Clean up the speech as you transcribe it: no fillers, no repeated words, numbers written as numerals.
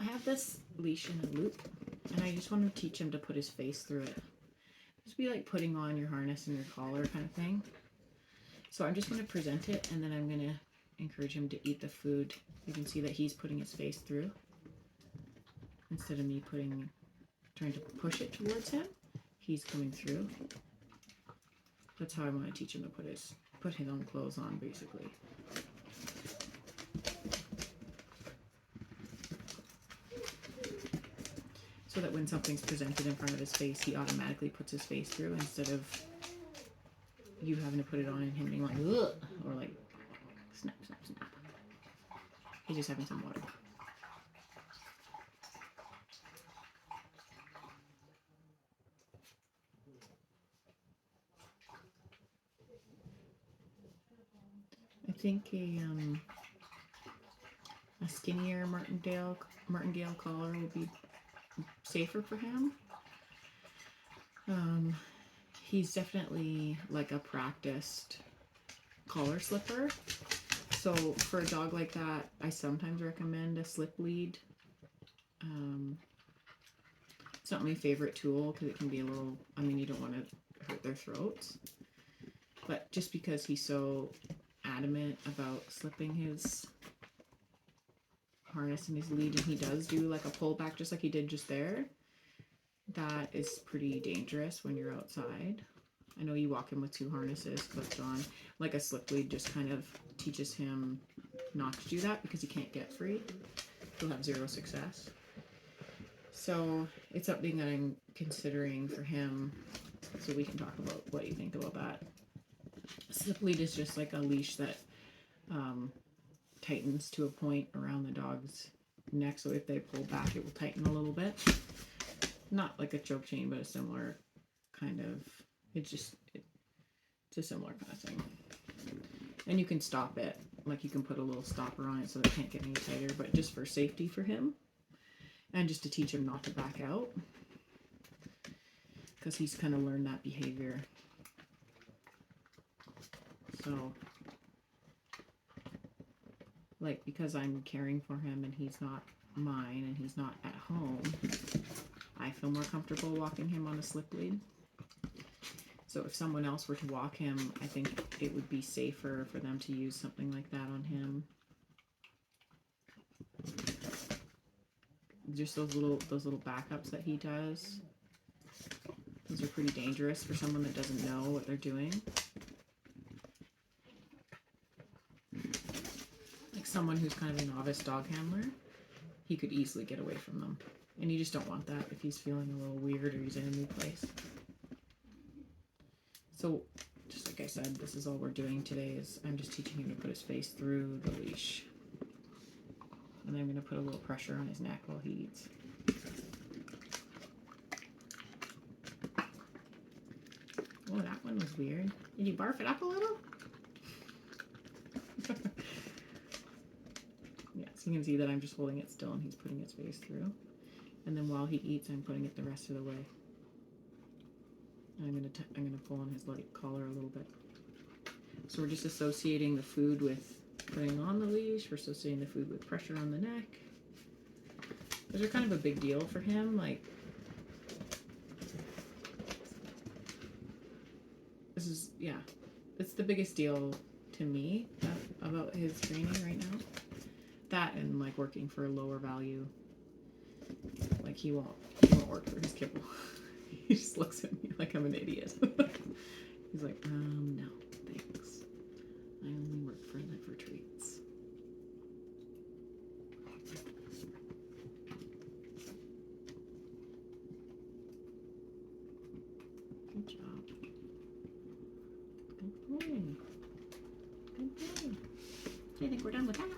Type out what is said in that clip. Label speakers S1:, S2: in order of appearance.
S1: I have this leash in a loop, and I just want to teach him to put his face through it. Just be like putting on your harness and your collar kind of thing. So I'm just going to present it, and then I'm going to encourage him to eat the food. You can see that he's putting his face through instead of me trying to push it towards him. He's coming through. That's how I want to teach him to put his own clothes on, basically. So that when something's presented in front of his face, he automatically puts his face through instead of you having to put it on and him being like, ugh, or like, snap, snap, snap. He's just having some water. I think a skinnier martingale collar would be safer for him. He's definitely like a practiced collar slipper. So for a dog like that, I sometimes recommend a slip lead. It's not my favorite tool because it can be a little, I mean, you don't want to hurt their throats. But just because he's so adamant about slipping his harness and his lead, and he does do like a pullback just like he did just there, that is pretty dangerous when you're outside. I know you walk him with two harnesses clipped on. Like a slip lead just kind of teaches him not to do that because he can't get free. He'll have zero success. So it's something that I'm considering for him, so we can talk about what you think about that. Slip lead is just like a leash that tightens to a point around the dog's neck, so if they pull back it will tighten a little bit. Not like a choke chain, but a similar kind of, it's a similar kind of thing. And you can stop it, like you can put a little stopper on it so it can't get any tighter, but just for safety for him and just to teach him not to back out, because he's kind of learned that behavior. So like, because I'm caring for him and he's not mine and he's not at home, I feel more comfortable walking him on a slip lead. So if someone else were to walk him, I think it would be safer for them to use something like that on him. Just those little backups that he does, those are pretty dangerous for someone that doesn't know what they're doing. Like someone who's kind of a novice dog handler, he could easily get away from them. And you just don't want that if he's feeling a little weird or he's in a new place. So, just like I said, this is all we're doing today, is I'm just teaching him to put his face through the leash. And I'm going to put a little pressure on his neck while he eats. Oh, that one was weird. Did you barf it up a little? Yeah, so you can see that I'm just holding it still and he's putting his face through. And then while he eats, I'm putting it the rest of the way. And I'm gonna pull on his collar a little bit. So we're just associating the food with putting on the leash. We're associating the food with pressure on the neck. Those are kind of a big deal for him. Like, this is, yeah, it's the biggest deal to me about his training right now. That and like working for a lower value. Like he won't work for his kibble. He just looks at me like I'm an idiot. He's like, no, thanks. I only work for treats. Good job. Good boy. Good boy. So I think we're done with that.